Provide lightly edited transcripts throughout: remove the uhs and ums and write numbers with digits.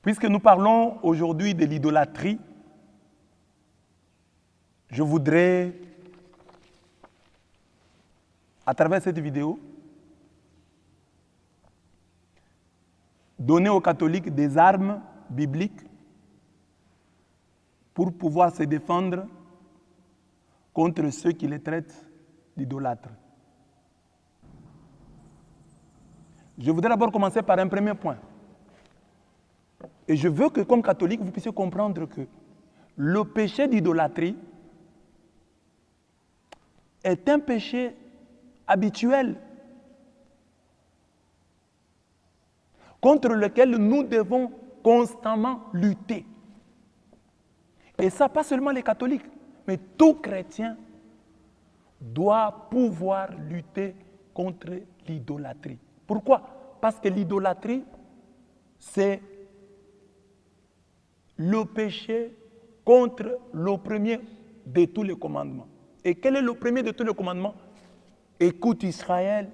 Puisque nous parlons aujourd'hui de l'idolâtrie, je voudrais, à travers cette vidéo, donner aux catholiques des armes bibliques pour pouvoir se défendre contre ceux qui les traitent d'idolâtres. Je voudrais d'abord commencer par un premier point. Et je veux que, comme catholique, vous puissiez comprendre que le péché d'idolâtrie est un péché habituel contre lequel nous devons constamment lutter. Et ça, pas seulement les catholiques, mais tout chrétien doit pouvoir lutter contre l'idolâtrie. Pourquoi? Parce que l'idolâtrie, c'est le péché contre le premier de tous les commandements. Et quel est le premier de tous les commandements? Écoute Israël,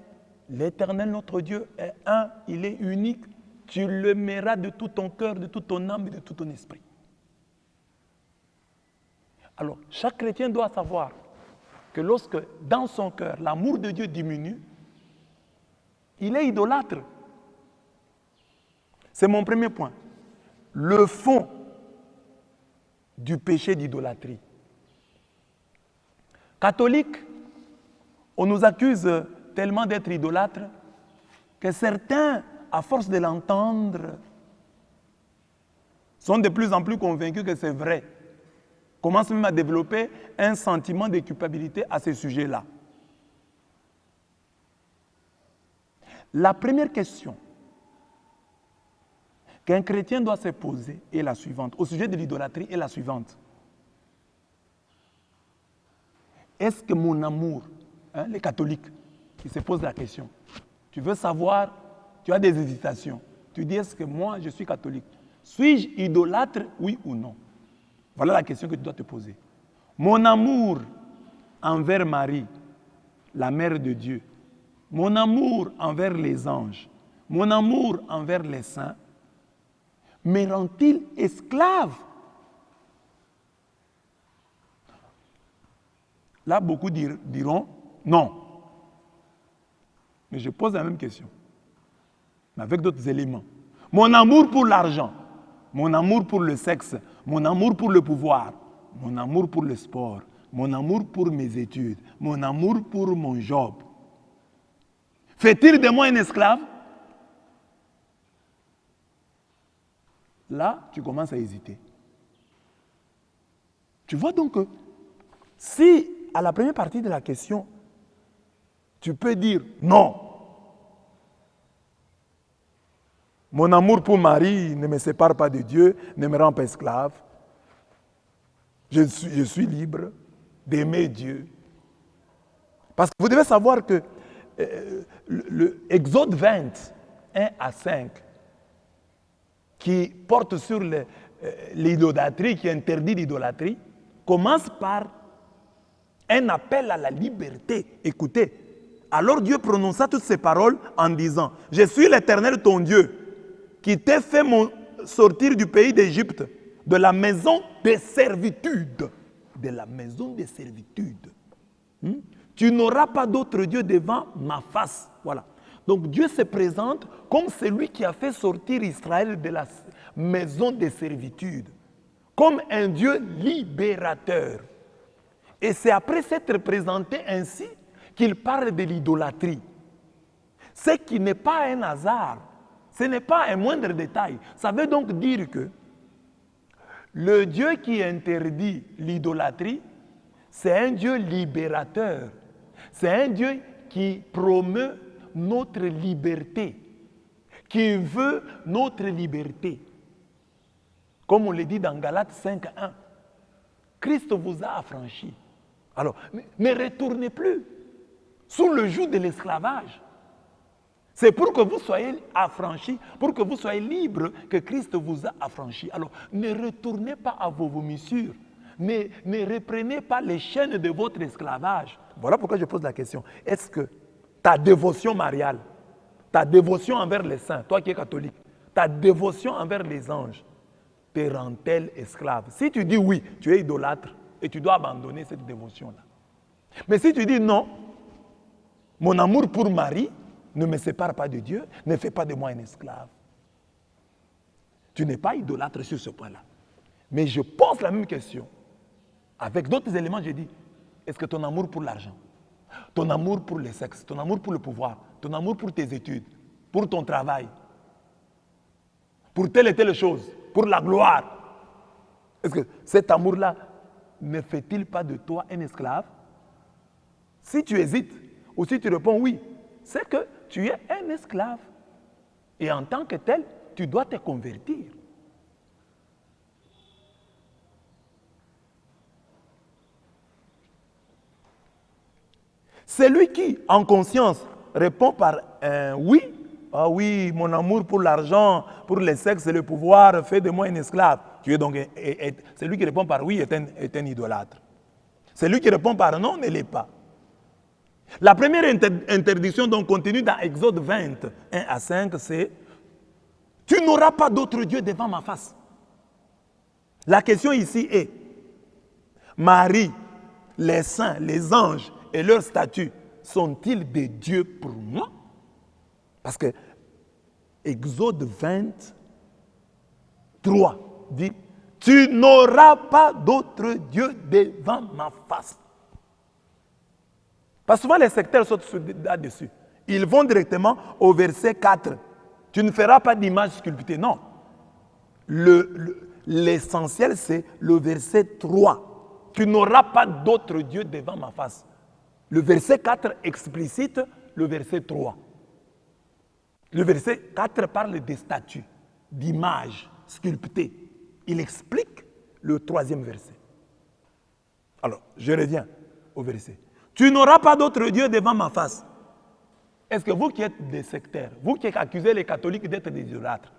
l'Éternel notre Dieu est un, il est unique, tu l'aimeras de tout ton cœur, de toute ton âme et de tout ton esprit. Alors, chaque chrétien doit savoir que lorsque dans son cœur l'amour de Dieu diminue, il est idolâtre. C'est mon premier point. Le fond du péché d'idolâtrie. Catholiques, on nous accuse tellement d'être idolâtres que certains, à force de l'entendre, sont de plus en plus convaincus que c'est vrai. Commencent même à développer un sentiment de culpabilité à ce sujet-là. La première question qu'un chrétien doit se poser est la suivante, au sujet de l'idolâtrie est la suivante. Est-ce que mon amour, les catholiques qui se posent la question, tu veux savoir, tu as des hésitations, tu dis est-ce que moi je suis catholique, suis-je idolâtre, oui ou non? Voilà la question que tu dois te poser. Mon amour envers Marie, la mère de Dieu, mon amour envers les anges, mon amour envers les saints, me rend-il esclave? Là, beaucoup diront non. Mais je pose la même question, mais avec d'autres éléments. Mon amour pour l'argent, mon amour pour le sexe, mon amour pour le pouvoir, mon amour pour le sport, mon amour pour mes études, mon amour pour mon job, fait-il de moi un esclave? Là, tu commences à hésiter. Tu vois donc que si à la première partie de la question, tu peux dire non. Mon amour pour Marie ne me sépare pas de Dieu, ne me rend pas esclave. Je suis libre d'aimer Dieu. Parce que vous devez savoir que le Exode 20, 1 à 5, qui porte sur l'idolâtrie, qui interdit l'idolâtrie, commence par un appel à la liberté. Écoutez, alors Dieu prononça toutes ces paroles en disant, « Je suis l'Éternel ton Dieu, qui t'ai fait sortir du pays d'Égypte, de la maison de servitude. » De la maison de servitude. Tu n'auras pas d'autre Dieu devant ma face. Voilà. Donc Dieu se présente comme celui qui a fait sortir Israël de la maison de servitude, comme un Dieu libérateur. Et c'est après s'être présenté ainsi qu'il parle de l'idolâtrie. Ce qui n'est pas un hasard, ce n'est pas un moindre détail. Ça veut donc dire que le Dieu qui interdit l'idolâtrie, c'est un Dieu libérateur. C'est un Dieu qui promeut notre liberté, qui veut notre liberté. Comme on le dit dans Galates 5.1, Christ vous a affranchis. Alors, ne retournez plus sous le joug de l'esclavage. C'est pour que vous soyez affranchis, pour que vous soyez libres, que Christ vous a affranchis. Alors, ne retournez pas à vos vomissures. Ne reprenez pas les chaînes de votre esclavage. Voilà pourquoi je pose la question. Est-ce que ta dévotion mariale, ta dévotion envers les saints, toi qui es catholique, ta dévotion envers les anges te rend-elle esclave? Si tu dis oui, tu es idolâtre et tu dois abandonner cette dévotion-là. Mais si tu dis non, mon amour pour Marie ne me sépare pas de Dieu, ne fait pas de moi un esclave. Tu n'es pas idolâtre sur ce point-là. Mais je pose la même question. Avec d'autres éléments, je dis, est-ce que ton amour pour l'argent, ton amour pour le sexe, ton amour pour le pouvoir, ton amour pour tes études, pour ton travail, pour telle et telle chose, pour la gloire, est-ce que cet amour-là ne fait-il pas de toi un esclave? Si tu hésites, ou si tu réponds oui, c'est que tu es un esclave. Et en tant que tel, tu dois te convertir. Celui qui, en conscience, répond par un oui, ah oui, mon amour pour l'argent, pour le sexe et le pouvoir fait de moi un esclave. Tu es donc, celui qui répond par oui est un idolâtre. Celui qui répond par non ne l'est pas. La première interdiction donc contenue dans Exode 20, 1 à 5, c'est « Tu n'auras pas d'autre Dieu devant ma face ». La question ici est, Marie, les saints, les anges et leurs statuts sont-ils des dieux pour moi? Parce que Exode 23 dit « Tu n'auras pas d'autre Dieu devant ma face ». Parce que souvent les sectaires sautent là-dessus. Ils vont directement au verset 4. Tu ne feras pas d'image sculptée. Non. L'essentiel, c'est le verset 3. Tu n'auras pas d'autre Dieu devant ma face. Le verset 4 explicite le verset 3. Le verset 4 parle des statues, d'images sculptées. Il explique le troisième verset. Alors, je reviens au verset. Tu n'auras pas d'autre Dieu devant ma face. Est-ce que vous qui êtes des sectaires, vous qui accusez les catholiques d'être des idolâtres,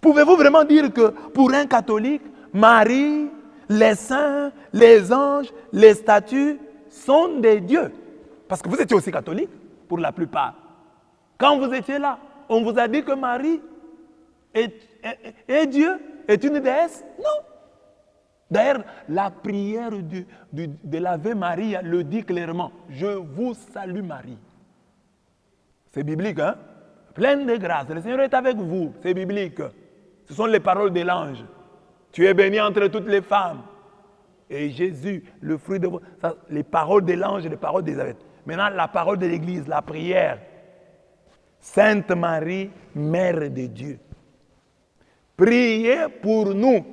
pouvez-vous vraiment dire que pour un catholique, Marie, les saints, les anges, les statues sont des dieux? Parce que vous étiez aussi catholique, pour la plupart. Quand vous étiez là, on vous a dit que Marie est Dieu, est une déesse? Non. D'ailleurs, la prière de l'Ave Marie le dit clairement. Je vous salue Marie. C'est biblique, hein? Pleine de grâce. Le Seigneur est avec vous. C'est biblique. Ce sont les paroles de l'ange. Tu es bénie entre toutes les femmes. Et Jésus, le fruit de vos... Les paroles de l'ange et les paroles d'Élisabeth. Maintenant, la parole de l'Église, la prière. Sainte Marie, Mère de Dieu. Priez pour nous.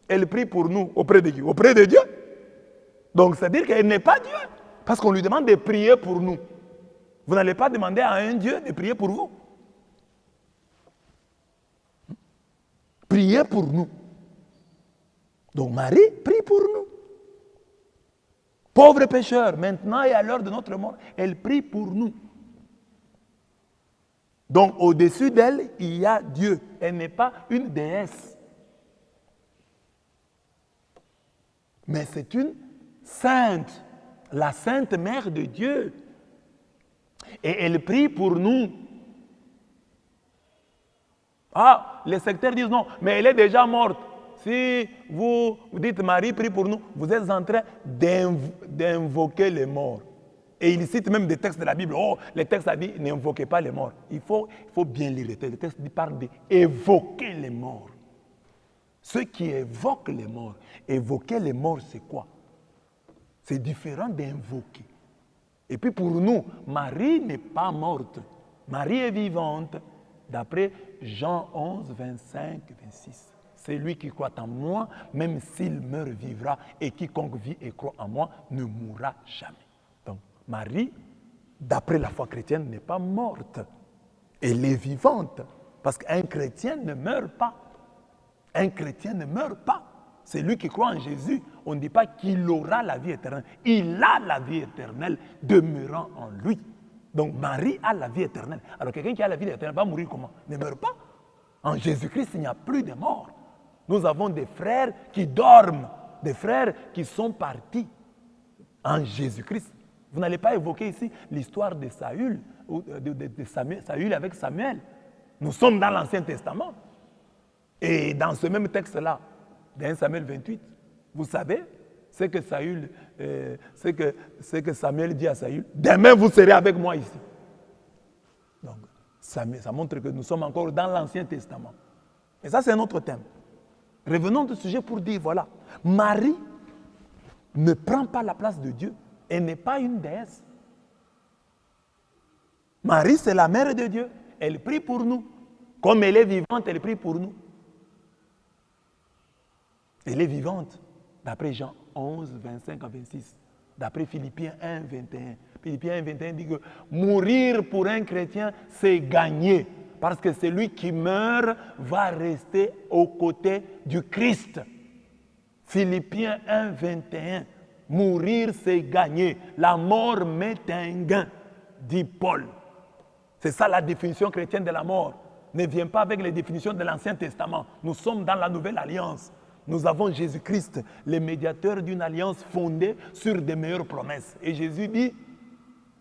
Elle prie pour nous. Auprès de qui? Auprès de Dieu. Donc, c'est-à-dire qu'elle n'est pas Dieu. Parce qu'on lui demande de prier pour nous. Vous n'allez pas demander à un Dieu de prier pour vous. Priez pour nous. Donc, Marie prie pour nous. Pauvre pécheur, maintenant et à l'heure de notre mort, elle prie pour nous. Donc, au-dessus d'elle, il y a Dieu. Elle n'est pas une déesse. Mais c'est une sainte, la sainte mère de Dieu. Et elle prie pour nous. Ah, les sectaires disent non, mais elle est déjà morte. Si vous dites Marie prie pour nous, vous êtes en train d'invoquer les morts. Et il cite même des textes de la Bible. Oh, les textes a dit n'invoquez pas les morts. Il faut bien lire les textes. Les textes parlent d'évoquer les morts. Ceux qui évoquent les morts. Évoquer les morts, c'est quoi? C'est différent d'invoquer. Et puis pour nous, Marie n'est pas morte. Marie est vivante. D'après Jean 11, 25, 26. C'est lui qui croit en moi, même s'il meurt, vivra. Et quiconque vit et croit en moi ne mourra jamais. Donc Marie, d'après la foi chrétienne, n'est pas morte. Elle est vivante. Parce qu'un chrétien ne meurt pas. Un chrétien ne meurt pas. C'est lui qui croit en Jésus. On ne dit pas qu'il aura la vie éternelle. Il a la vie éternelle demeurant en lui. Donc Marie a la vie éternelle. Alors quelqu'un qui a la vie éternelle va mourir comment? Ne meurt pas. En Jésus-Christ, il n'y a plus de mort. Nous avons des frères qui dorment, des frères qui sont partis en Jésus-Christ. Vous n'allez pas évoquer ici l'histoire de Saül, de Saül avec Samuel. Nous sommes dans l'Ancien Testament. Et dans ce même texte-là, dans 1 Samuel 28, vous savez, c'est que Samuel dit à Saül, demain vous serez avec moi ici. Donc, ça montre que nous sommes encore dans l'Ancien Testament. Et ça, c'est un autre thème. Revenons au sujet pour dire, voilà, Marie ne prend pas la place de Dieu. Elle n'est pas une déesse. Marie, c'est la mère de Dieu. Elle prie pour nous. Comme elle est vivante, elle prie pour nous. Elle est vivante, d'après Jean 11, 25 à 26. D'après Philippiens 1, 21. Philippiens 1, 21 dit que mourir pour un chrétien, c'est gagner. Parce que celui qui meurt va rester aux côtés du Christ. Philippiens 1, 21. Mourir, c'est gagner. La mort met un gain, dit Paul. C'est ça la définition chrétienne de la mort. Ne vient pas avec les définitions de l'Ancien Testament. Nous sommes dans la Nouvelle Alliance. Nous avons Jésus-Christ, le médiateur d'une alliance fondée sur des meilleures promesses. Et Jésus dit,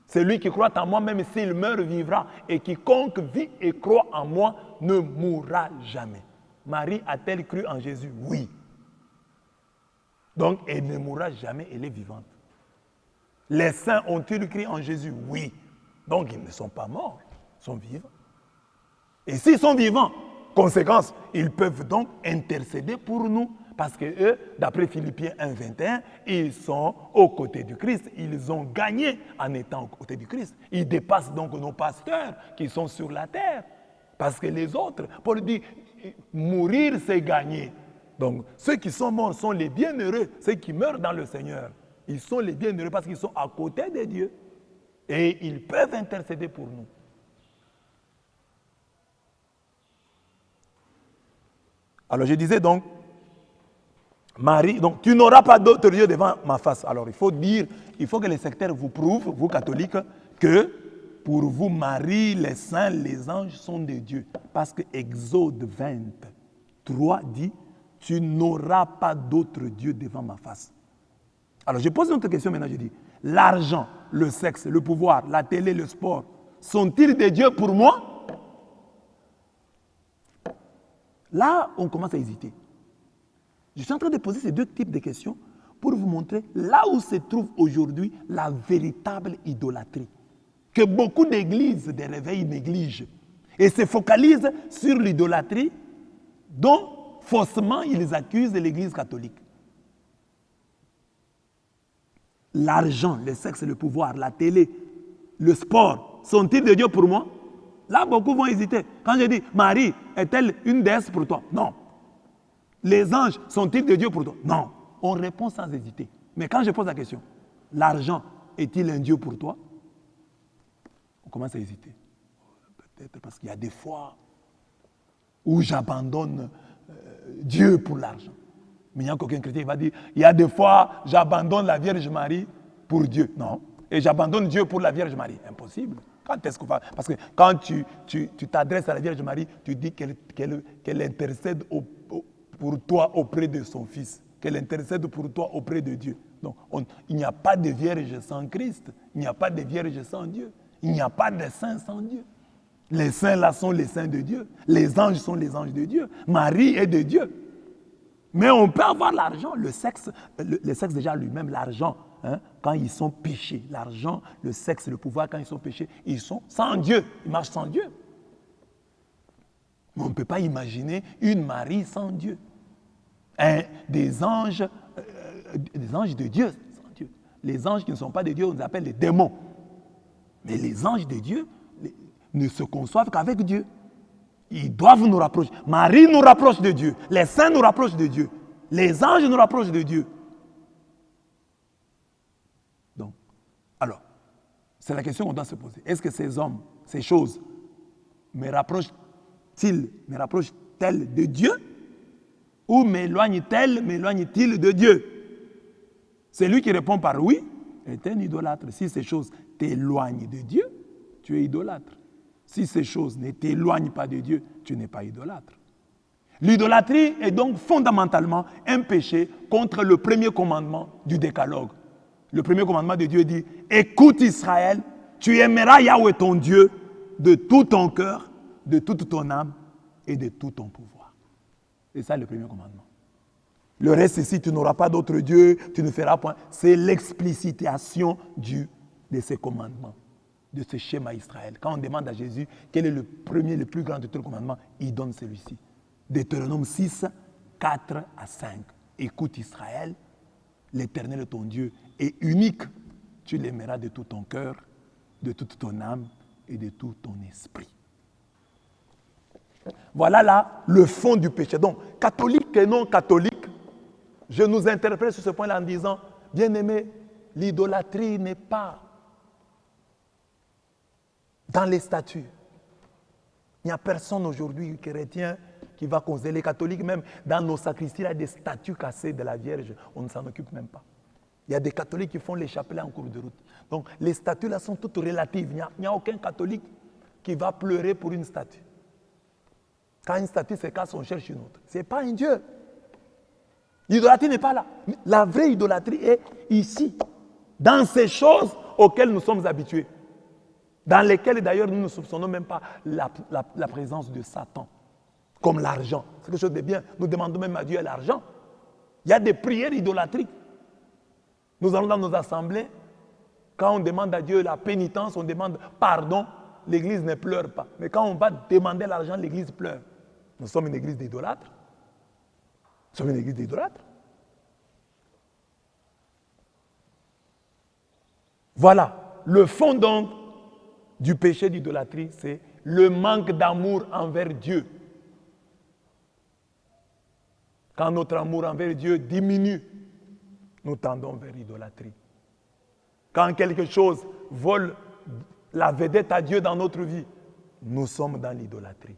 celui qui croit en moi, même s'il meurt, vivra. Et quiconque vit et croit en moi ne mourra jamais. Marie a-t-elle cru en Jésus? Oui. Donc, elle ne mourra jamais, elle est vivante. Les saints ont-ils cru en Jésus? Oui. Donc, ils ne sont pas morts, ils sont vivants. Et s'ils sont vivants, conséquence, ils peuvent donc intercéder pour nous. Parce que eux, d'après Philippiens 1, 21, ils sont aux côtés du Christ. Ils ont gagné en étant aux côtés du Christ. Ils dépassent donc nos pasteurs qui sont sur la terre. Parce que les autres, Paul dit, mourir c'est gagner. Donc ceux qui sont morts sont les bienheureux, ceux qui meurent dans le Seigneur. Ils sont les bienheureux parce qu'ils sont à côté de Dieu. Et ils peuvent intercéder pour nous. Alors je disais donc, Marie, donc tu n'auras pas d'autre Dieu devant ma face. Alors il faut que les sectaires vous prouvent, vous catholiques, que pour vous, Marie, les saints, les anges sont de Dieu. Parce que Exode 23 dit, tu n'auras pas d'autre Dieu devant ma face. Alors je pose une autre question maintenant, je dis, l'argent, le sexe, le pouvoir, la télé, le sport, sont-ils des dieux pour moi? Là, on commence à hésiter. Je suis en train de poser ces deux types de questions pour vous montrer là où se trouve aujourd'hui la véritable idolâtrie. Que beaucoup d'églises de réveil négligent et se focalisent sur l'idolâtrie dont faussement ils accusent l'église catholique. L'argent, le sexe, le pouvoir, la télé, le sport, sont-ils de Dieu pour moi? Là, beaucoup vont hésiter. Quand je dis, Marie, est-elle une déesse pour toi? Non. Les anges, sont-ils de Dieu pour toi? Non. On répond sans hésiter. Mais quand je pose la question, l'argent est-il un Dieu pour toi? On commence à hésiter. Peut-être parce qu'il y a des fois où j'abandonne Dieu pour l'argent. Mais il n'y a qu'aucun chrétien qui va dire, il y a des fois, j'abandonne la Vierge Marie pour Dieu. Non. Et j'abandonne Dieu pour la Vierge Marie. Impossible. Quand est-ce qu'on va... Parce que quand tu t'adresses à la Vierge Marie, tu dis qu'elle intercède pour toi auprès de son Fils. Qu'elle intercède pour toi auprès de Dieu. Donc, il n'y a pas de Vierge sans Christ. Il n'y a pas de Vierge sans Dieu. Il n'y a pas de saints sans Dieu. Les saints là sont les saints de Dieu. Les anges sont les anges de Dieu. Marie est de Dieu. Mais on peut avoir l'argent, le sexe déjà lui-même, l'argent, hein, quand ils sont péchés. L'argent, le sexe, le pouvoir, quand ils sont péchés, ils sont sans Dieu. Ils marchent sans Dieu. Mais on ne peut pas imaginer une Marie sans Dieu. Des anges de Dieu, sans Dieu. Les anges qui ne sont pas de Dieu, on les appelle les démons. Mais les anges de Dieu ne se conçoivent qu'avec Dieu. Ils doivent nous rapprocher. Marie nous rapproche de Dieu. Les saints nous rapprochent de Dieu. Les anges nous rapprochent de Dieu. Donc, alors, c'est la question qu'on doit se poser. Est-ce que ces hommes, ces choses, me rapprochent-elles de Dieu? Ou m'éloignent-ils de Dieu? Celui qui répond par oui est un idolâtre. Si ces choses t'éloignent de Dieu, tu es idolâtre. Si ces choses ne t'éloignent pas de Dieu, tu n'es pas idolâtre. L'idolâtrie est donc fondamentalement un péché contre le premier commandement du décalogue. Le premier commandement de Dieu dit, écoute Israël, tu aimeras Yahweh ton Dieu de tout ton cœur, de toute ton âme et de tout ton pouvoir. C'est ça le premier commandement. Le reste ici, tu n'auras pas d'autre Dieu, tu ne feras point. C'est l'explicitation de ces commandements, de ce schéma Israël. Quand on demande à Jésus quel est le premier, le plus grand de tous les commandements, il donne celui-ci. Deutéronome 6, 4 à 5. Écoute Israël, l'Éternel est ton Dieu est unique. Tu l'aimeras de tout ton cœur, de toute ton âme et de tout ton esprit. Voilà là le fond du péché. Donc, catholique et non catholique, je nous interprète sur ce point-là en disant, bien-aimé, l'idolâtrie n'est pas dans les statues. Il n'y a personne aujourd'hui, chrétien, qui va causer les catholiques, même dans nos sacristies, il y a des statues cassées de la Vierge, on ne s'en occupe même pas. Il y a des catholiques qui font les chapelets en cours de route. Donc les statues là sont toutes relatives. Il n'y a aucun catholique qui va pleurer pour une statue. Quand une statue se casse, on cherche une autre. Ce n'est pas un Dieu. L'idolâtrie n'est pas là. La vraie idolâtrie est ici, dans ces choses auxquelles nous sommes habitués, dans lesquelles d'ailleurs nous ne soupçonnons même pas la présence de Satan, comme l'argent. C'est quelque chose de bien. Nous demandons même à Dieu l'argent. Il y a des prières idolâtriques. Nous allons dans nos assemblées, quand on demande à Dieu la pénitence, on demande pardon, l'église ne pleure pas. Mais quand on va demander l'argent, l'église pleure. Nous sommes une église d'idolâtres. Nous sommes une église d'idolâtres. Voilà, le fond donc du péché d'idolâtrie, c'est le manque d'amour envers Dieu. Quand notre amour envers Dieu diminue, nous tendons vers l'idolâtrie. Quand quelque chose vole la vedette à Dieu dans notre vie, nous sommes dans l'idolâtrie.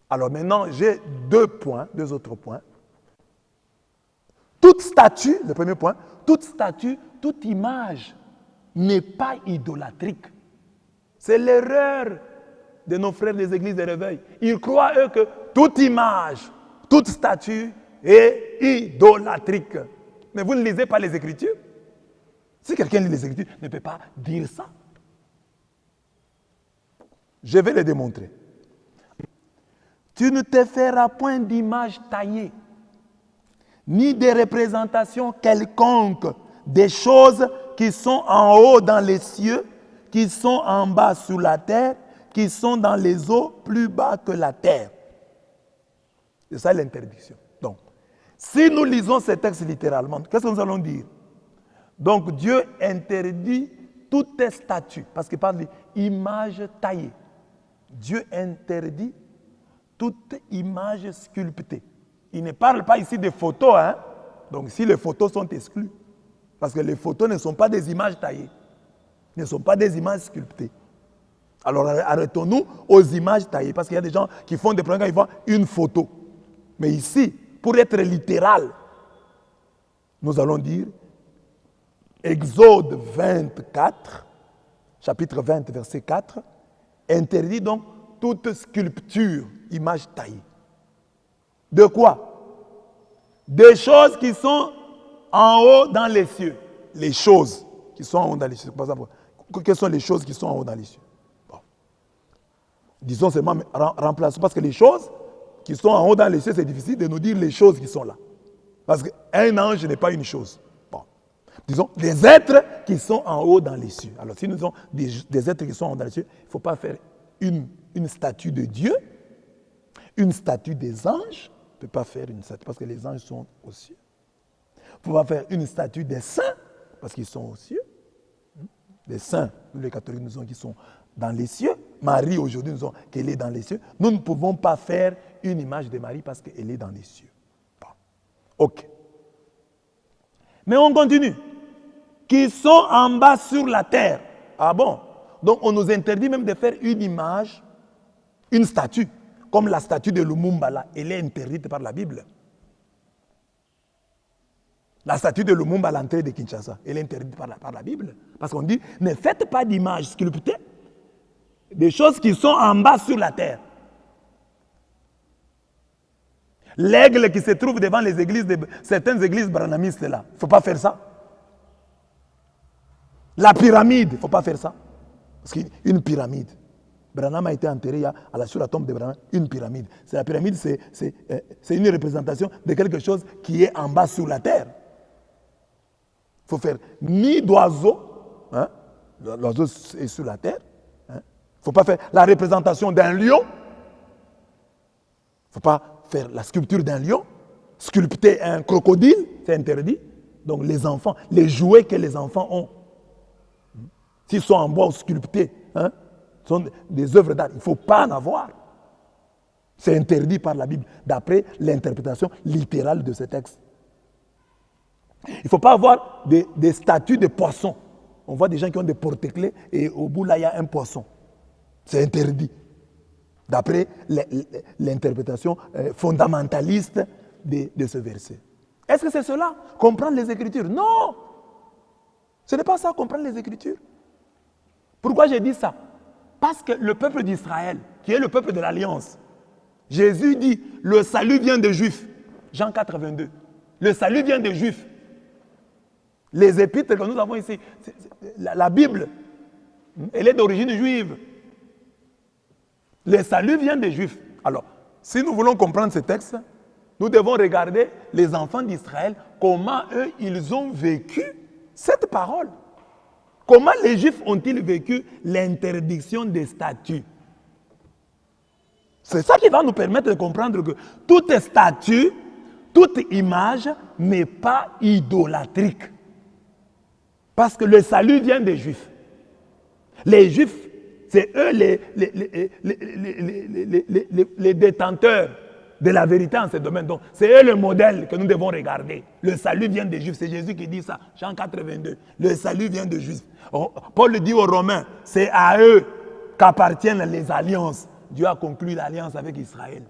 Alors maintenant, j'ai deux autres points. Toute statue, le premier point, toute statue, toute image n'est pas idolâtrique. C'est l'erreur de nos frères des églises de réveil. Ils croient, eux, que toute image, toute statue est idolâtrique. Mais vous ne lisez pas les Écritures. Si quelqu'un lit les Écritures, ne peut pas dire ça. Je vais le démontrer. Tu ne te feras point d'image taillée, ni de représentation quelconque des choses qui sont en haut dans les cieux, qui sont en bas sous la terre, qui sont dans les eaux plus bas que la terre. C'est ça l'interdiction. Donc, si nous lisons ces textes littéralement, qu'est-ce que nous allons dire? Donc, Dieu interdit toute statue, parce qu'il parle d'image taillée. Dieu interdit toute image sculptée. Il ne parle pas ici de photos, hein? Donc, si les photos sont exclues, parce que les photos ne sont pas des images taillées, ne sont pas des images sculptées. Alors, arrêtons-nous aux images taillées, parce qu'il y a des gens qui font des programmes, ils voient une photo. Mais ici, pour être littéral, nous allons dire Exode 24, chapitre 20, verset 4, interdit donc toute sculpture, image taillée. De quoi? Des choses qui sont en haut dans les cieux. Les choses qui sont en haut dans les cieux. Par exemple, quelles sont les choses qui sont en haut dans les cieux? Bon. Disons seulement, remplaçons, parce que les choses qui sont en haut dans les cieux, c'est difficile de nous dire les choses qui sont là. Parce qu'un ange n'est pas une chose. Bon. Disons, les êtres qui sont en haut dans les cieux. Alors, si nous avons des êtres qui sont en haut dans les cieux, il ne faut pas faire une statue de Dieu, une statue des anges. On ne peut pas faire une statue parce que les anges sont aux cieux. On ne peut pas faire une statue des saints parce qu'ils sont aux cieux. Les saints, nous les catholiques, nous disons qu'ils sont dans les cieux. Marie, aujourd'hui, nous disons qu'elle est dans les cieux. Nous ne pouvons pas faire une image de Marie parce qu'elle est dans les cieux. Bon. Ok. Mais on continue. Qui sont en bas sur la terre. Ah bon? Donc on nous interdit même de faire une image, une statue, comme la statue de Lumumba là. Elle est interdite par la Bible. La statue de Lumumba à l'entrée de Kinshasa, elle est interdite par la Bible. Parce qu'on dit, ne faites pas d'images sculptées, des choses qui sont en bas sur la terre. L'aigle qui se trouve devant les églises, certaines églises branhamistes là, il ne faut pas faire ça. La pyramide, il ne faut pas faire ça. Parce qu'une pyramide, Branham a été enterré sur la tombe de Branham, une pyramide. La pyramide, c'est une représentation de quelque chose qui est en bas sur la terre. Il faut faire ni d'oiseau, hein? L'oiseau est sur la terre. Il ne faut pas faire la représentation d'un lion. Il ne faut pas faire la sculpture d'un lion. Sculpter un crocodile, c'est interdit. Donc les enfants, les jouets que les enfants ont, s'ils sont en bois ou sculptés, hein, sont des œuvres d'art. Il ne faut pas en avoir. C'est interdit par la Bible, d'après l'interprétation littérale de ce texte. Il ne faut pas avoir des statues de poissons. On voit des gens qui ont des porte-clés et au bout là, il y a un poisson. C'est interdit, d'après l'interprétation fondamentaliste de ce verset. Est-ce que c'est cela, comprendre les Écritures? Non! Ce n'est pas ça, comprendre les Écritures. Pourquoi j'ai dit ça? Parce que le peuple d'Israël, qui est le peuple de l'Alliance, Jésus dit, le salut vient des Juifs. Jean 4, 22. Le salut vient des Juifs. Les épîtres que nous avons ici, la Bible, elle est d'origine juive. Le salut vient des Juifs. Alors, si nous voulons comprendre ce texte, nous devons regarder les enfants d'Israël, comment eux, ils ont vécu cette parole. Comment les Juifs ont-ils vécu l'interdiction des statues? C'est ça qui va nous permettre de comprendre que toute statue, toute image n'est pas idolâtrique. Parce que le salut vient des Juifs. Les Juifs, c'est eux les détenteurs de la vérité en ce domaine. Donc, c'est eux le modèle que nous devons regarder. Le salut vient des Juifs. C'est Jésus qui dit ça. Jean 4, 22. Le salut vient des Juifs. Paul dit aux Romains, c'est à eux qu'appartiennent les alliances. Dieu a conclu l'alliance avec Israël.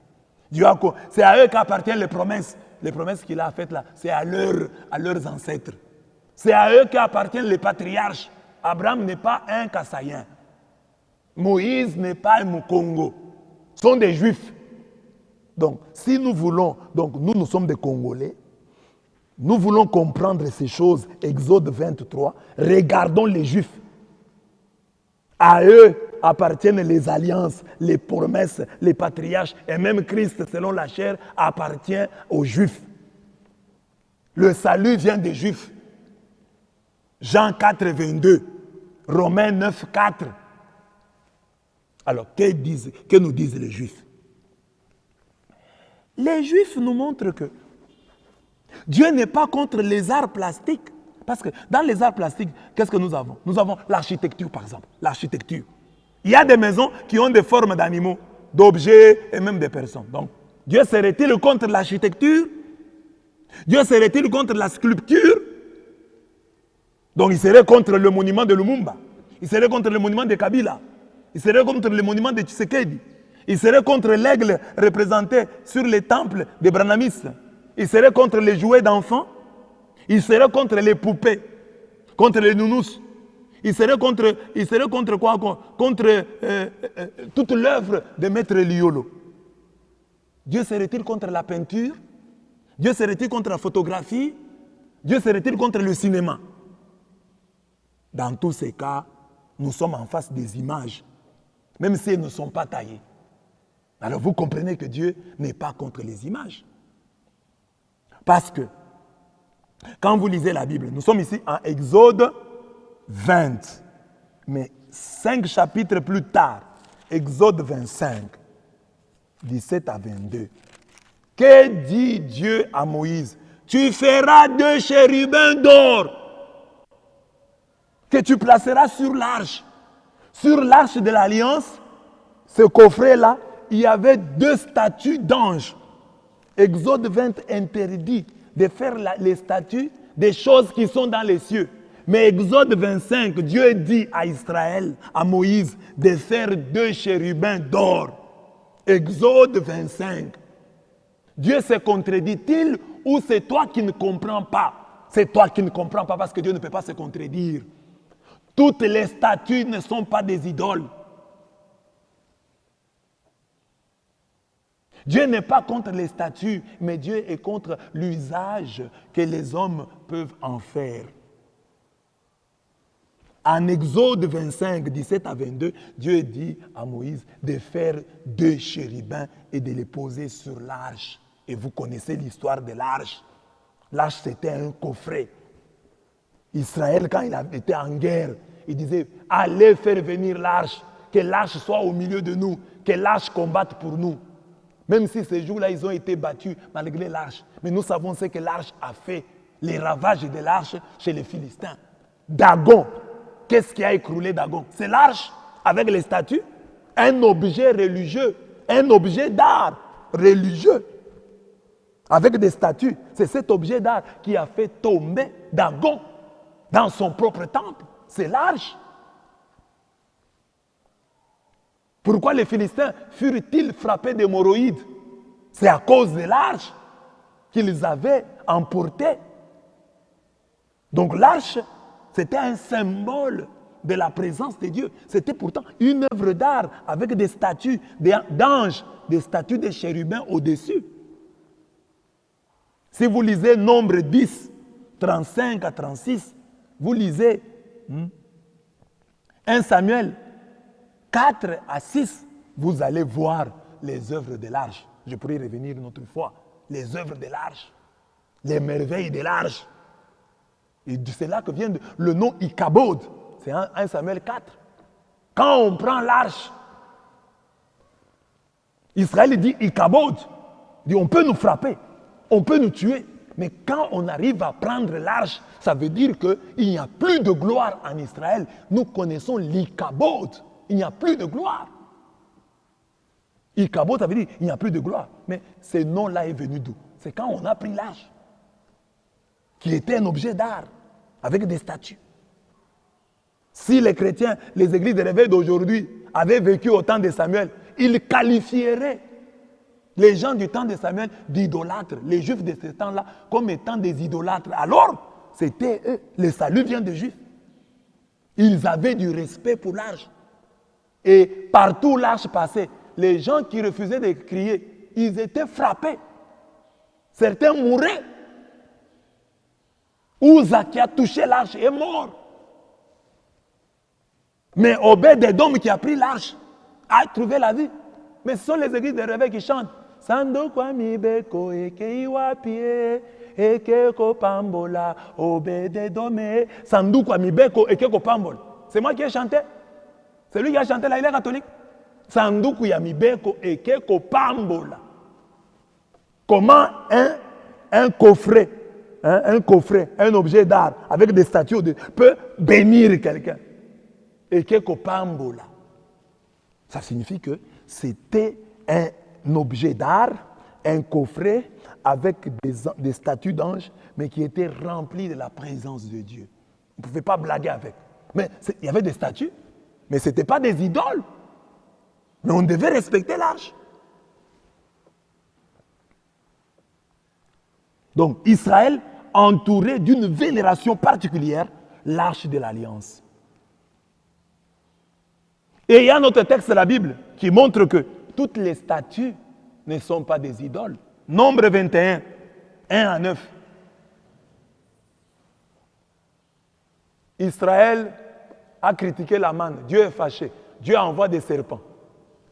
C'est à eux qu'appartiennent les promesses. Les promesses qu'il a faites là, c'est à leurs ancêtres. C'est à eux qu'appartiennent les patriarches. Abraham n'est pas un Kassaïen. Moïse n'est pas un Mukongo. Ce sont des Juifs. Donc, si nous voulons, nous sommes des Congolais, nous voulons comprendre ces choses, Exode 23, regardons les Juifs. À eux appartiennent les alliances, les promesses, les patriarches, et même Christ, selon la chair, appartient aux Juifs. Le salut vient des Juifs. Jean 4, 22, Romains 9, 4. Alors, que nous disent les Juifs? Les Juifs nous montrent que Dieu n'est pas contre les arts plastiques. Parce que dans les arts plastiques, qu'est-ce que nous avons? Nous avons l'architecture, par exemple. L'architecture. Il y a des maisons qui ont des formes d'animaux, d'objets et même de personnes. Donc, Dieu serait-il contre l'architecture? Dieu serait-il contre la sculpture? Donc, il serait contre le monument de Lumumba. Il serait contre le monument de Kabila. Il serait contre le monument de Tshisekedi. Il serait contre l'aigle représenté sur les temples des branhamistes. Il serait contre les jouets d'enfants. Il serait contre les poupées, contre les nounous. Il serait contre quoi? Contre toute l'œuvre de Maître Liolo. Dieu serait-il contre la peinture? Dieu serait-il contre la photographie? Dieu serait-il contre le cinéma? Dans tous ces cas, nous sommes en face des images, même si elles ne sont pas taillées. Alors vous comprenez que Dieu n'est pas contre les images. Parce que, quand vous lisez la Bible, nous sommes ici en Exode 20, mais 5 chapitres plus tard, Exode 25, 17 à 22. Que dit Dieu à Moïse? Tu feras 2 chérubins d'or que tu placeras sur l'arche. Sur l'arche de l'Alliance, ce coffret-là, il y avait 2 statues d'anges. Exode 20 interdit de faire les statues des choses qui sont dans les cieux. Mais Exode 25, Dieu dit à Israël, à Moïse, de faire 2 chérubins d'or. Exode 25. Dieu se contredit-il ou c'est toi qui ne comprends pas? C'est toi qui ne comprends pas parce que Dieu ne peut pas se contredire. Toutes les statues ne sont pas des idoles. Dieu n'est pas contre les statues, mais Dieu est contre l'usage que les hommes peuvent en faire. En Exode 25, 17 à 22, Dieu dit à Moïse de faire 2 chérubins et de les poser sur l'arche. Et vous connaissez l'histoire de l'arche. L'arche, c'était un coffret. Israël, quand il était en guerre, il disait, allez faire venir l'arche, que l'arche soit au milieu de nous, que l'arche combatte pour nous. Même si ces jours-là, ils ont été battus malgré l'arche. Mais nous savons ce que l'arche a fait, les ravages de l'arche chez les Philistins. Dagon, qu'est-ce qui a écroulé Dagon? C'est l'arche avec les statues, un objet religieux, un objet d'art religieux avec des statues. C'est cet objet d'art qui a fait tomber Dagon dans son propre temple. C'est l'arche. Pourquoi les Philistins furent-ils frappés d'hémorroïdes? C'est à cause de l'arche qu'ils avaient emportée. Donc l'arche, c'était un symbole de la présence de Dieu. C'était pourtant une œuvre d'art avec des statues d'anges, des statues de chérubins au-dessus. Si vous lisez Nombre 10, 35 à 36, vous lisez 1 Samuel 4 à 6, vous allez voir les œuvres de l'arche. Je pourrais y revenir une autre fois. Les œuvres de l'arche, les merveilles de l'arche. Et c'est là que vient le nom Ichabod. C'est 1 Samuel 4. Quand on prend l'arche, Israël dit Ichabod. Il dit on peut nous frapper, on peut nous tuer. Mais quand on arrive à prendre l'arche, ça veut dire qu'il n'y a plus de gloire en Israël. Nous connaissons l'Ichabod. Il n'y a plus de gloire. Ichabod, ça veut dire il n'y a plus de gloire. Mais ce nom-là est venu d'où? C'est quand on a pris l'arche, qui était un objet d'art, avec des statues. Si les chrétiens, les églises de réveil d'aujourd'hui avaient vécu au temps de Samuel, ils qualifieraient les gens du temps de Samuel d'idolâtres, les juifs de ce temps-là, comme étant des idolâtres. Alors, c'était eux, le salut vient des juifs. Ils avaient du respect pour l'arche. Et partout l'arche passait, les gens qui refusaient de crier, ils étaient frappés. Certains mouraient. Uza qui a touché l'arche est mort. Mais Obed-Edom qui a pris l'arche a trouvé la vie. Mais ce sont les églises de réveil qui chantent. Sandokwa mibeko eke iwapie eke kopambola Obed-Edom Sandokwa mibeko eke kopambola. C'est moi qui ai chanté. C'est lui qui a chanté là, il est catholique. Sanduku ya mibeko eke kopambola. Comment un coffret, un objet d'art avec des statues peut bénir quelqu'un? Eke kopambola. Ça signifie que c'était un objet d'art, un coffret avec des statues d'anges, mais qui était rempli de la présence de Dieu. On ne pouvait pas blaguer avec. Mais il y avait des statues, mais ce n'étaient pas des idoles. Mais on devait respecter l'arche. Donc Israël, entouré d'une vénération particulière, l'arche de l'alliance. Et il y a un autre texte de la Bible qui montre que toutes les statues ne sont pas des idoles. Nombre 21, 1 à 9. Israël a critiqué la manne. Dieu est fâché. Dieu envoie des serpents.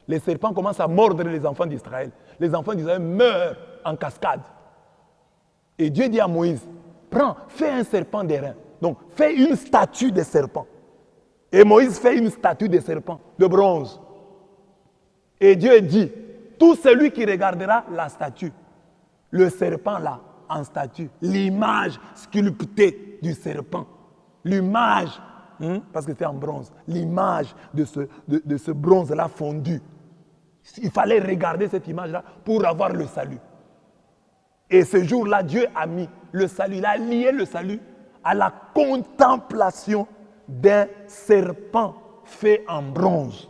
Les serpents commencent à mordre les enfants d'Israël. Les enfants d'Israël meurent en cascade. Et Dieu dit à Moïse, prends, fais un serpent d'airain. Donc, fais une statue de serpent. Et Moïse fait une statue de serpent, de bronze. Et Dieu dit, tout celui qui regardera la statue, le serpent là, en statue, l'image sculptée du serpent, l'image, parce que c'est en bronze, l'image de ce bronze-là fondu. Il fallait regarder cette image-là pour avoir le salut. Et ce jour-là, Dieu a mis le salut, il a lié le salut à la contemplation d'un serpent fait en bronze.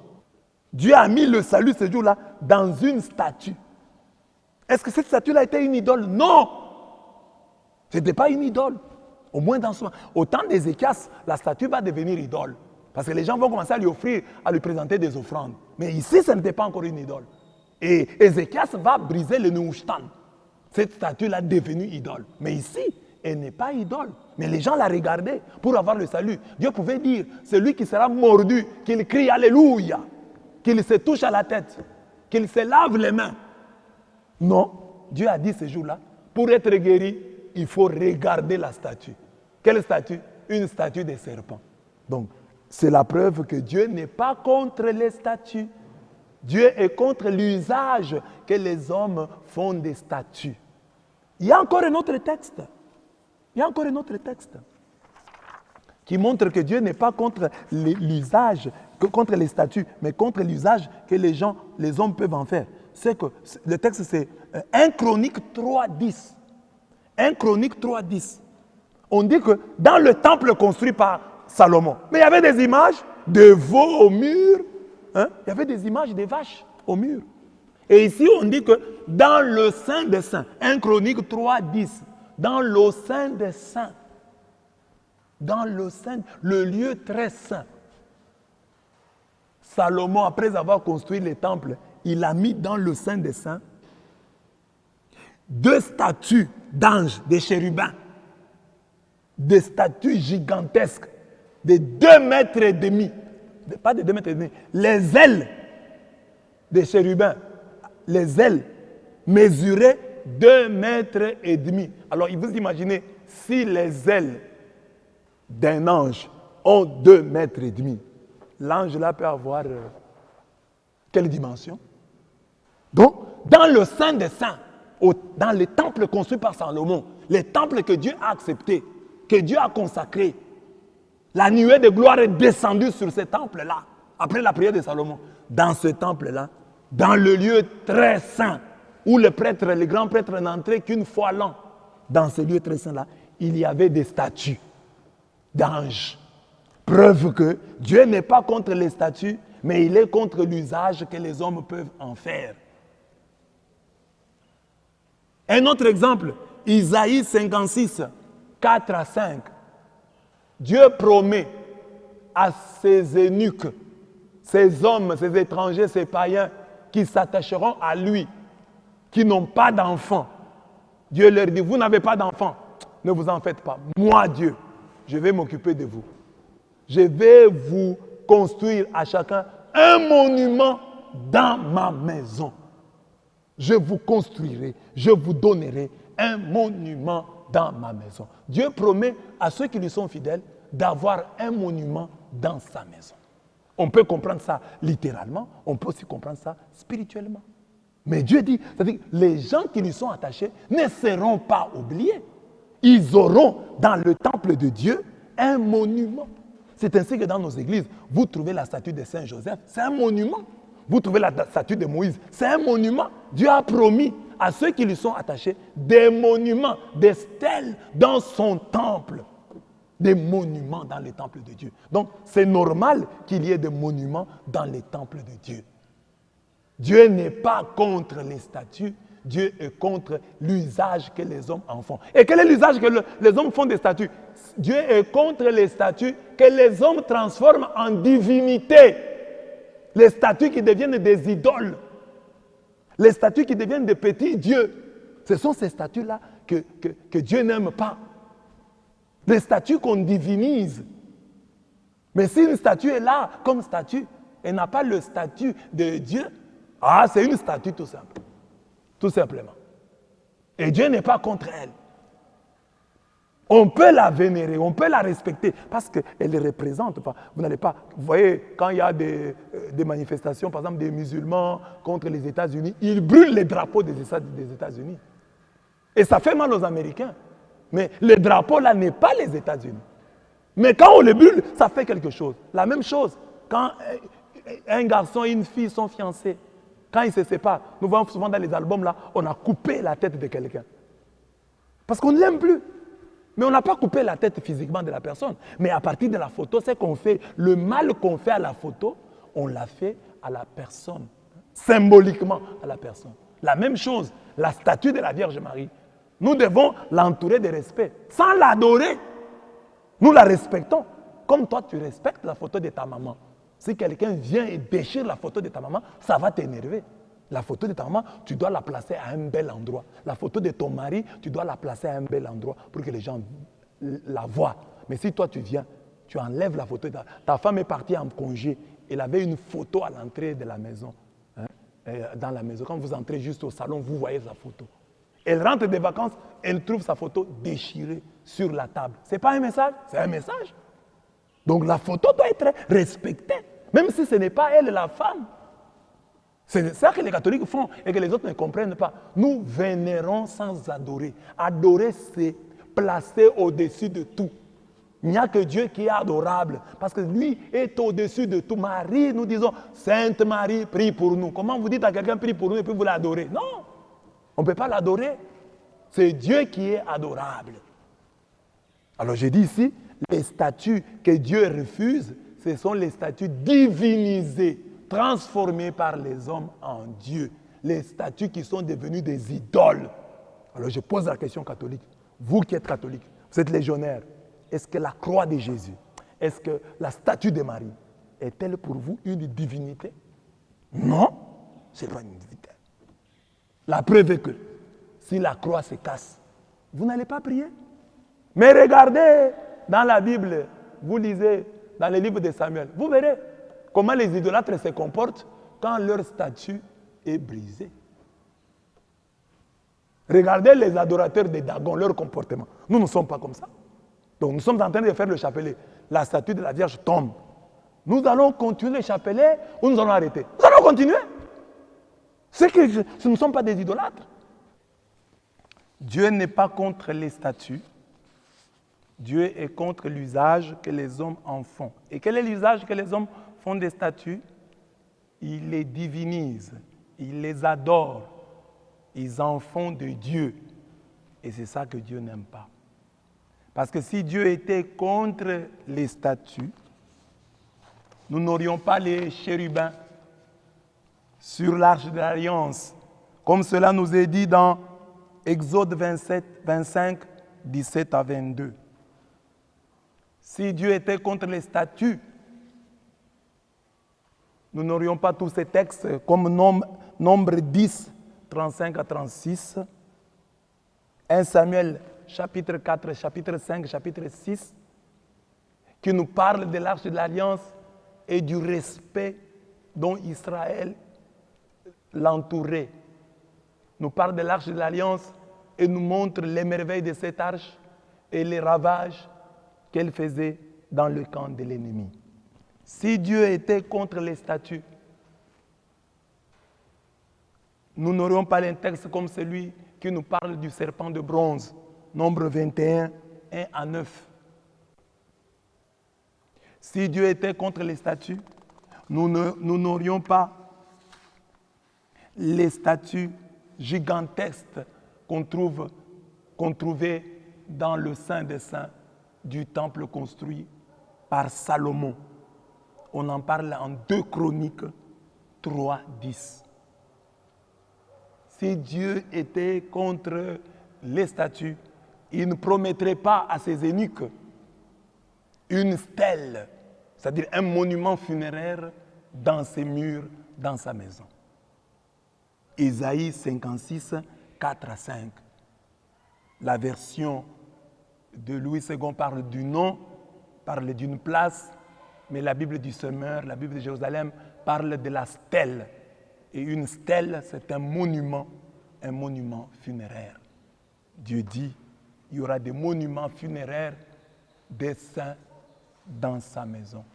Dieu a mis le salut ce jour-là dans une statue. Est-ce que cette statue-là était une idole? Non! Ce n'était pas une idole. Au moins dans son... Au temps d'Ézéchias, la statue va devenir idole. Parce que les gens vont commencer à lui offrir, à lui présenter des offrandes. Mais ici, ce n'était pas encore une idole. Et Ézéchias va briser le Néhushtan. Cette statue-là est devenue idole. Mais ici, elle n'est pas idole. Mais les gens la regardaient pour avoir le salut. Dieu pouvait dire, celui qui sera mordu, qu'il crie Alléluia, qu'il se touche à la tête, qu'il se lave les mains. Non, Dieu a dit ce jour-là, pour être guéri, il faut regarder la statue. Quelle statue? Une statue de serpent. Donc, c'est la preuve que Dieu n'est pas contre les statues. Dieu est contre l'usage que les hommes font des statues. Il y a encore un autre texte. Il y a encore un autre texte qui montre que Dieu n'est pas contre l'usage, contre les statues, mais contre l'usage que les hommes peuvent en faire. C'est que le texte, c'est 1 Chronique 3.10. 1 Chronique 3.10. On dit que dans le temple construit par Salomon, mais il y avait des images de veaux au mur, hein? Il y avait des images de vaches au mur. Et ici, on dit que dans le Saint des Saints, 1 Chronique 3.10, dans le Saint des Saints, dans le lieu très saint, Salomon, après avoir construit les temples, il a mis dans le Saint des Saints 2 statues d'anges, des chérubins, des statues gigantesques de 2 mètres et demi, pas de 2 mètres et demi, les ailes des chérubins, les ailes mesuraient 2 mètres et demi. Alors, vous imaginez, si les ailes d'un ange ont 2 mètres et demi, l'ange là peut avoir quelle dimension? Donc, dans le Saint des Saints, dans les temples construits par Salomon, les temples que Dieu a acceptés, que Dieu a consacrés, la nuée de gloire est descendue sur ces temples-là, après la prière de Salomon. Dans ce temple-là, dans le lieu très saint, où les grands prêtres n'entraient qu'une fois l'an, dans ce lieu très saint-là, il y avait des statues d'anges. Preuve que Dieu n'est pas contre les statues, mais il est contre l'usage que les hommes peuvent en faire. Un autre exemple, Isaïe 56, 4 à 5. Dieu promet à ces eunuques, ces hommes, ces étrangers, ces païens qui s'attacheront à lui, qui n'ont pas d'enfants. Dieu leur dit, vous n'avez pas d'enfants, ne vous en faites pas. Moi, Dieu, je vais m'occuper de vous. Je vais vous construire à chacun un monument dans ma maison. Je vous construirai, je vous donnerai un monument dans ma maison. Dieu promet à ceux qui lui sont fidèles d'avoir un monument dans sa maison. On peut comprendre ça littéralement, on peut aussi comprendre ça spirituellement. Mais Dieu dit, c'est-à-dire les gens qui lui sont attachés ne seront pas oubliés. Ils auront dans le temple de Dieu un monument. C'est ainsi que dans nos églises, vous trouvez la statue de Saint Joseph, c'est un monument. Vous trouvez la statue de Moïse, c'est un monument. Dieu a promis à ceux qui lui sont attachés des monuments, des stèles dans son temple. Des monuments dans le temple de Dieu. Donc, c'est normal qu'il y ait des monuments dans les temples de Dieu. Dieu n'est pas contre les statues, Dieu est contre l'usage que les hommes en font. Et quel est l'usage que les hommes font des statues? Dieu est contre les statues que les hommes transforment en divinités. Les statues qui deviennent des idoles. Les statues qui deviennent des petits dieux. Ce sont ces statues-là que Dieu n'aime pas. Les statues qu'on divinise. Mais si une statue est là comme statue, elle n'a pas le statut de Dieu, c'est une statue tout simple. Tout simplement. Et Dieu n'est pas contre elle. On peut la vénérer, on peut la respecter, parce qu'elle représente. Vous n'allez pas. Vous voyez, quand il y a des manifestations, par exemple des musulmans contre les États-Unis, ils brûlent les drapeaux des États-Unis. Et ça fait mal aux Américains. Mais le drapeau là n'est pas les États-Unis. Mais quand on le brûle, ça fait quelque chose. La même chose, quand un garçon et une fille sont fiancés, quand ils se séparent, nous voyons souvent dans les albums là, on a coupé la tête de quelqu'un. Parce qu'on ne l'aime plus. Mais on n'a pas coupé la tête physiquement de la personne. Mais à partir de la photo, c'est qu'on fait, le mal qu'on fait à la photo, on l'a fait à la personne. Symboliquement à la personne. La même chose, la statue de la Vierge Marie. Nous devons l'entourer de respect, sans l'adorer. Nous la respectons, comme toi tu respectes la photo de ta maman. Si quelqu'un vient et déchire la photo de ta maman, ça va t'énerver. La photo de ta maman, tu dois la placer à un bel endroit. La photo de ton mari, tu dois la placer à un bel endroit pour que les gens la voient. Mais si toi tu viens, tu enlèves la photo. Ta femme est partie en congé. Elle avait une photo à l'entrée de la maison. Dans la maison, quand vous entrez juste au salon, vous voyez sa photo. Elle rentre des vacances, elle trouve sa photo déchirée sur la table. Ce n'est pas un message, c'est un message. Donc la photo doit être respectée, même si ce n'est pas elle la femme. C'est ça que les catholiques font et que les autres ne comprennent pas. Nous vénérons sans adorer. Adorer, c'est placer au-dessus de tout. Il n'y a que Dieu qui est adorable, parce que lui est au-dessus de tout. Marie, nous disons, Sainte Marie, prie pour nous. Comment vous dites à quelqu'un, prie pour nous, et puis vous l'adorez? Non, on ne peut pas l'adorer. C'est Dieu qui est adorable. Alors je dis ici, les statues que Dieu refuse, ce sont les statues divinisées, transformées par les hommes en Dieu. Les statues qui sont devenues des idoles. Alors je pose la question catholique. Vous qui êtes catholique, vous êtes légionnaire. Est-ce que la croix de Jésus, est-ce que la statue de Marie, est-elle pour vous une divinité? Non, ce n'est pas une divinité. La preuve est que si la croix se casse, vous n'allez pas prier. Mais regardez dans la Bible, vous lisez dans les livres de Samuel, vous verrez comment les idolâtres se comportent quand leur statue est brisée. Regardez les adorateurs de Dagon, leur comportement. Nous ne sommes pas comme ça. Donc nous sommes en train de faire le chapelet. La statue de la Vierge tombe. Nous allons continuer le chapelet ou nous allons arrêter? Nous allons continuer. C'est que nous ne sommes pas des idolâtres. Dieu n'est pas contre les statues. Dieu est contre l'usage que les hommes en font. Et quel est l'usage que les hommes font des statues? Ils les divinisent, ils les adorent, ils en font de Dieu. Et c'est ça que Dieu n'aime pas. Parce que si Dieu était contre les statues, nous n'aurions pas les chérubins sur l'arche de l'Alliance, comme cela nous est dit dans Exode 25, 17 à 22. Si Dieu était contre les statues, nous n'aurions pas tous ces textes comme Nombre 10, 35 à 36, 1 Samuel chapitre 4, chapitre 5, chapitre 6, qui nous parle de l'arche de l'Alliance et du respect dont Israël l'entourait. Nous parle de l'arche de l'Alliance et nous montre les merveilles de cette arche et les ravages qu'elle faisait dans le camp de l'ennemi. Si Dieu était contre les statues, nous n'aurions pas un texte comme celui qui nous parle du serpent de bronze, Nombre 21, 1 à 9. Si Dieu était contre les statues, nous n'aurions pas les statues gigantesques qu'on trouvait dans le Saint des Saints du temple construit par Salomon. On en parle en 2 Chroniques 3, 10. Si Dieu était contre les statues, il ne promettrait pas à ses eunuques une stèle, c'est-à-dire un monument funéraire dans ses murs, dans sa maison. Ésaïe 56, 4 à 5. La version de Louis II parle du nom, parle d'une place, mais la Bible du Semeur, la Bible de Jérusalem, parle de la stèle. Et une stèle, c'est un monument funéraire. Dieu dit, il y aura des monuments funéraires des saints dans sa maison,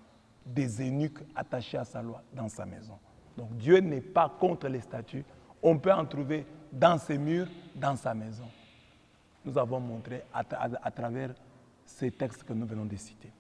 des eunuques attachés à sa loi dans sa maison. Donc Dieu n'est pas contre les statues. On peut en trouver dans ses murs, dans sa maison. Nous avons montré à travers ces textes que nous venons de citer.